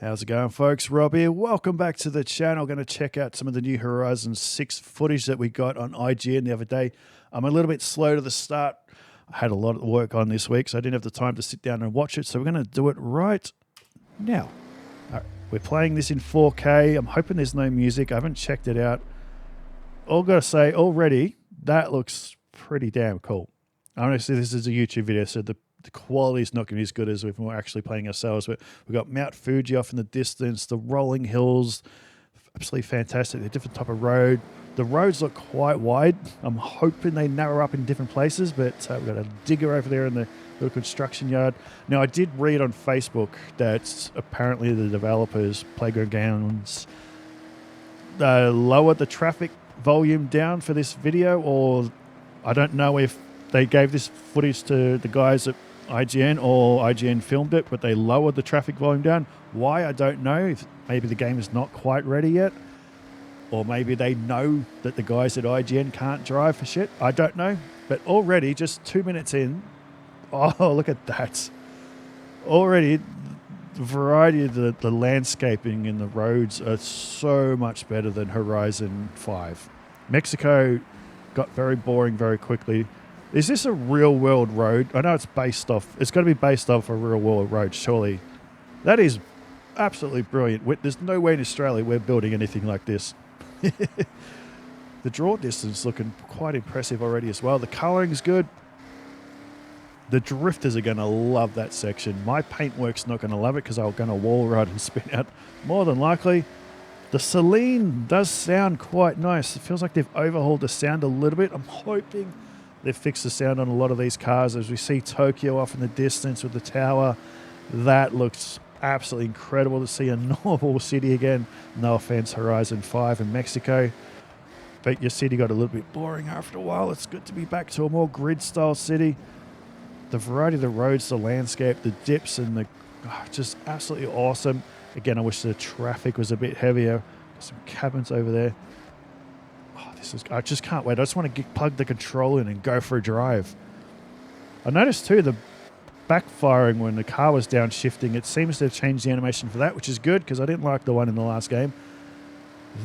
How's it going, folks? Rob here. Welcome back to the channel. Going to check out some of the new Horizon 6 footage that we got on IGN the other day. I'm a little bit slow to the start. I had a lot of work on this week, so I didn't have the time to sit down and watch it. So we're going to do it right now. All right, we're playing this in 4K. I'm hoping there's no music. I haven't checked it out. All got to say, already, that looks pretty damn cool. Honestly, this is a YouTube video, so the quality is not going to be as good as if we're actually playing ourselves. But we've got Mount Fuji off in the distance, the rolling hills, absolutely fantastic. A different type of road. The roads look quite wide. I'm hoping they narrow up in different places, but we've got a digger over there in the little construction yard. Now, I did read on Facebook that apparently the developers, Playground Games, lowered the traffic volume down for this video, or I don't know if they gave this footage to the guys at IGN or IGN filmed it, but they lowered the traffic volume down. Why, I don't know. Maybe the game is not quite ready yet, or maybe they know that the guys at IGN can't drive for shit. I don't know. But already, just 2 minutes in, oh, look at that. Already, the variety of the landscaping and the roads are so much better than Horizon 5. Mexico got very boring very quickly. Is this a real-world road? I know it's got to be based off a real-world road, surely. That is absolutely brilliant. There's no way in Australia we're building anything like this. The draw distance looking quite impressive already as well. The coloring's good. The drifters are going to love that section. My paintwork's not going to love it because I'm going to wall ride and spin out more than likely. The Celine does sound quite nice. It feels like they've overhauled the sound a little bit. I'm hoping they've fixed the sound on a lot of these cars. As we see Tokyo off in the distance with the tower, that looks absolutely incredible to see a normal city again. No offense, Horizon 5 in Mexico. But your city got a little bit boring after a while. It's good to be back to a more grid-style city. The variety of the roads, the landscape, the dips, and just absolutely awesome. Again, I wish the traffic was a bit heavier. Some cabins over there. I just can't wait. I just want to plug the controller in and go for a drive. I noticed too the backfiring when the car was downshifting. It seems to have changed the animation for that, which is good because I didn't like the one in the last game.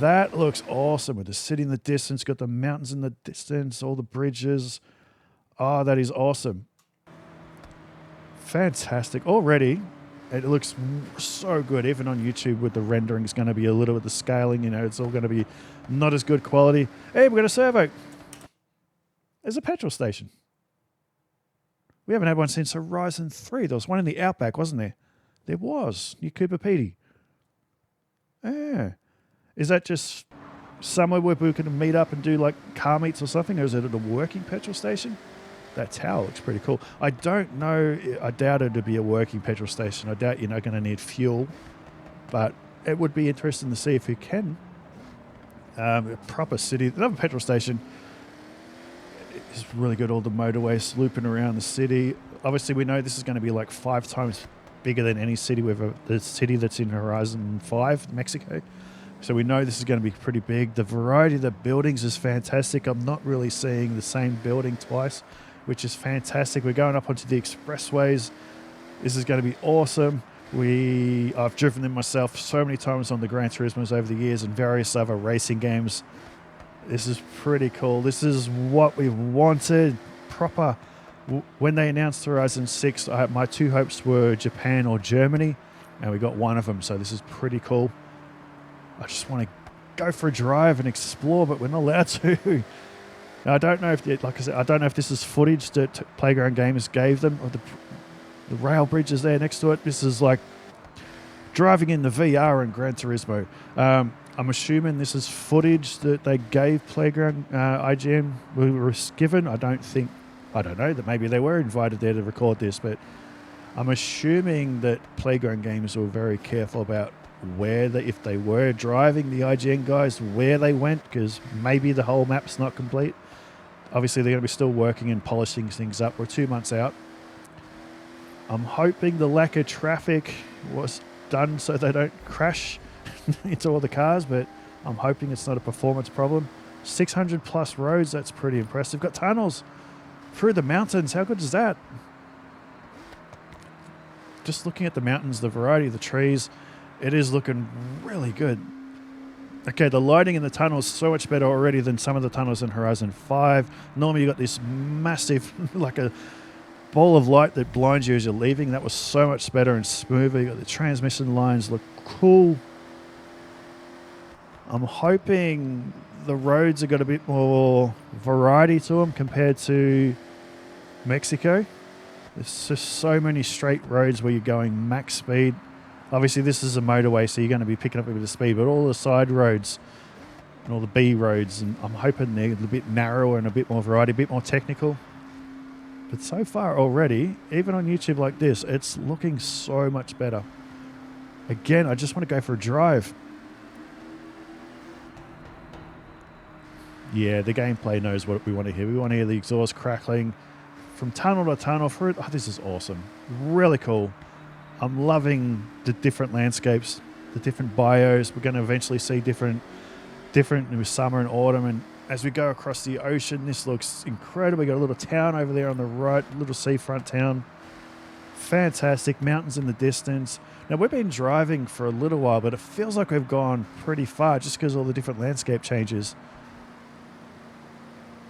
That looks awesome with the city in the distance, got the mountains in the distance, all the bridges. Oh, that is awesome. Fantastic. Already, it looks so good. Even on YouTube with the rendering, it's going to be a little with the scaling. It's all going to be not as good quality. Hey, we've got a servo. There's a petrol station. We haven't had one since Horizon 3. There was one in the Outback, wasn't there? There was. New Cooper Petey. Yeah. Is that just somewhere where we can meet up and do like car meets or something? Or is it at a working petrol station? That tower looks pretty cool. I don't know. I doubt it would be a working petrol station. I doubt you're not going to need fuel. But it would be interesting to see if you can. A proper city. Another petrol station is really good. All the motorways looping around the city. Obviously, we know this is going to be like 5 times bigger than any city the city that's in Horizon 5, Mexico. So we know this is going to be pretty big. The variety of the buildings is fantastic. I'm not really seeing the same building twice, which is fantastic. We're going up onto the expressways. This is going to be awesome. I've driven them myself so many times on the Gran Turismos over the years and various other racing games. This is pretty cool. This is what we wanted. Proper. When they announced Horizon 6, my 2 hopes were Japan or Germany, and we got one of them, so this is pretty cool. I just want to go for a drive and explore, but we're not allowed to. Now, I don't know if, like I said, I don't know if this is footage that Playground Games gave them, or the rail bridge is there next to it. This is like driving in the VR in Gran Turismo. I'm assuming this is footage that they gave Playground IGN was given. I don't know, that maybe they were invited there to record this, but I'm assuming that Playground Games were very careful about if they were driving the IGN guys, where they went, because maybe the whole map's not complete. Obviously, they're going to be still working and polishing things up. We're 2 months out. I'm hoping the lack of traffic was done so they don't crash into all the cars, but I'm hoping it's not a performance problem. 600 plus roads, that's pretty impressive. Got tunnels through the mountains. How good is that? Just looking at the mountains, the variety of the trees, It is looking really good. Okay, the lighting in the tunnel is so much better already than some of the tunnels in Horizon 5. Normally you got this massive, like a ball of light that blinds you as you're leaving. That was so much better and smoother. You got the transmission lines look cool. I'm hoping the roads have got a bit more variety to them compared to Mexico. There's just so many straight roads where you're going max speed. Obviously, this is a motorway, so you're going to be picking up a bit of speed, but all the side roads and all the B roads, and I'm hoping they're a bit narrower and a bit more variety, a bit more technical. But so far already, even on YouTube like this, it's looking so much better. Again, I just want to go for a drive. Yeah, the gameplay knows what we want to hear. We want to hear the exhaust crackling from tunnel to tunnel through. Oh, this is awesome. Really cool. I'm loving the different landscapes, the different bios. We're going to eventually see different with summer and autumn. And as we go across the ocean, this looks incredible. We got a little town over there on the right, little seafront town. Fantastic. Mountains in the distance. Now, we've been driving for a little while, but it feels like we've gone pretty far just because of all the different landscape changes.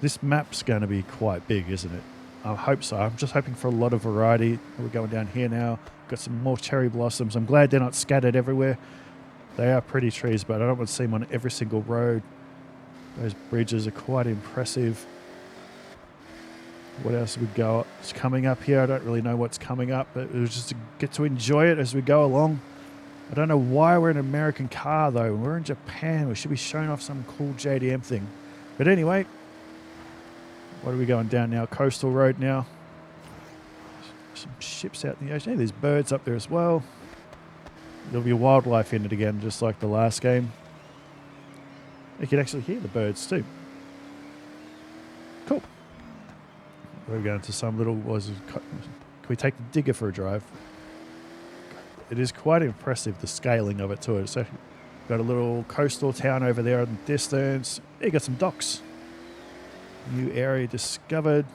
This map's going to be quite big, isn't it? I hope so. I'm just hoping for a lot of variety. We're going down here now. Got some more cherry blossoms. I'm glad they're not scattered everywhere. They are pretty trees, but I don't want to see them on every single road. Those bridges are quite impressive. What else we got? It's coming up here. I don't really know what's coming up, but it was just to get to enjoy it as we go along. I don't know why we're in an American car, though. We're in Japan. We should be showing off some cool JDM thing. But anyway, what are we going down now? Coastal road now. Some ships out in the ocean. Hey, there's birds up there as well. There'll be wildlife in it again, just like the last game. You can actually hear the birds too. Cool. We're going to some little... Can we take the digger for a drive? It is quite impressive, the scaling of it too. So, got a little coastal town over there in the distance. You got some docks. New area discovered.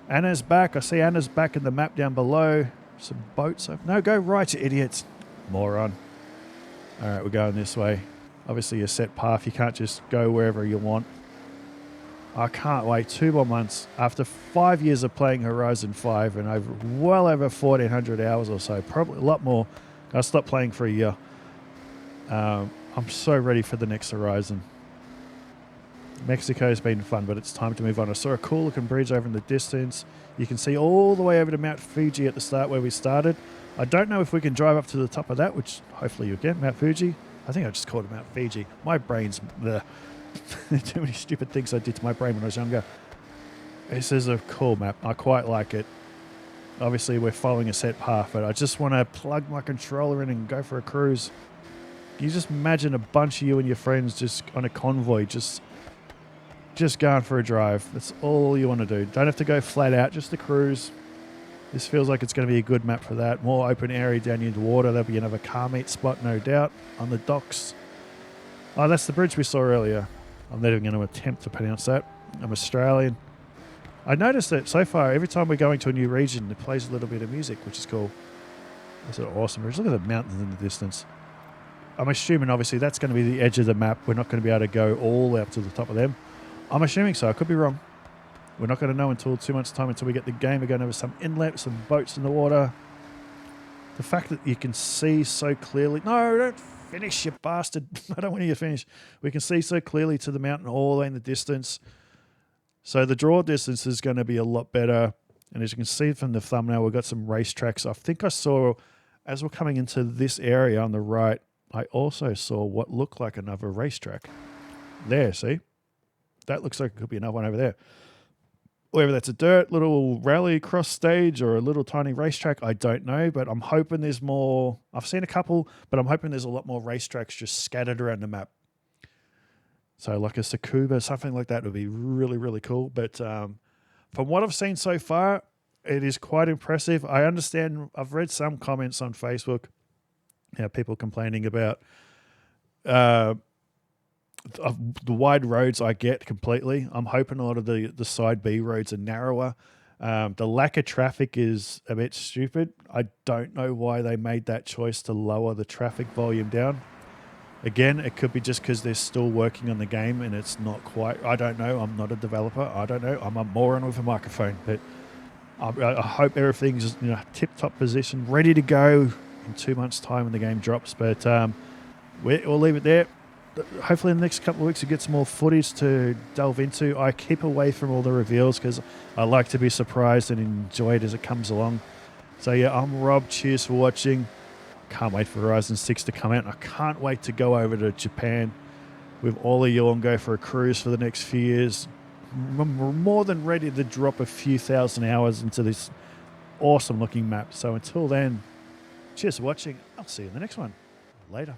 Anna's back. I see Anna's back in the map down below. Some boats. No, go right, you idiots. Moron. All right, we're going this way. Obviously, a set path. You can't just go wherever you want. I can't wait. 2 more months. After 5 years of playing Horizon 5 and well over 1,400 hours or so, probably a lot more. I stopped playing for a year. I'm so ready for the next Horizon. Mexico's been fun, but it's time to move on. I saw a cool looking bridge over in the distance. You can see all the way over to Mount Fuji at the start where we started. I don't know if we can drive up to the top of that, which hopefully you'll get. Mount Fuji. I think I just called it Mount Fiji. My brain's... too many stupid things I did to my brain when I was younger. This is a cool map. I quite like it. Obviously, we're following a set path, but I just want to plug my controller in and go for a cruise. Can you just imagine a bunch of you and your friends just on a convoy, just going for a drive? That's all you want to do. Don't have to go flat out, just a cruise. This feels like it's going to be a good map for that. More open area down near the water. There'll be another car meet spot, no doubt, on the docks. Oh, that's the bridge we saw earlier. I'm not even going to attempt to pronounce that. I'm Australian. I noticed that so far, every time we're going to a new region, it plays a little bit of music, which is cool. That's an awesome bridge. Look at the mountains in the distance. I'm assuming, obviously, that's going to be the edge of the map. We're not going to be able to go all the way up to the top of them. I'm assuming so. I could be wrong. We're not going to know until too much time until we get the game. We're going to have some inlet, some boats in the water. The fact that you can see so clearly... No, don't finish, you bastard. I don't want you to finish. We can see so clearly to the mountain all the way in the distance. So the draw distance is going to be a lot better. And as you can see from the thumbnail, we've got some racetracks. I think I saw, as we're coming into this area on the right, I also saw what looked like another racetrack. There, see? That looks like it could be another one over there. Whether that's a dirt little rally cross stage or a little tiny racetrack, I don't know. But I'm hoping there's more. I've seen a couple, but I'm hoping there's a lot more racetracks just scattered around the map. So like a Tsukuba, something like that would be really, really cool. But from what I've seen so far, it is quite impressive. I understand. I've read some comments on Facebook, people complaining about the wide roads. I get completely. I'm hoping a lot of the side B roads are narrower. The lack of traffic is a bit stupid. I don't know why they made that choice to lower the traffic volume down. Again, it could be just because they're still working on the game and it's not quite. I don't know. I'm not a developer. I don't know. I'm a moron with a microphone. But I hope everything's tip-top position, ready to go in 2 months' time when the game drops. But we'll leave it there. Hopefully in the next couple of weeks we get some more footage to delve into. I keep away from all the reveals because I like to be surprised and enjoy it as it comes along. So yeah, I'm Rob. Cheers for watching. Can't wait for Horizon 6 to come out. I can't wait to go over to Japan with all of you and go for a cruise for the next few years. We're more than ready to drop a few thousand hours into this awesome looking map. So until then, cheers for watching. I'll see you in the next one. Later.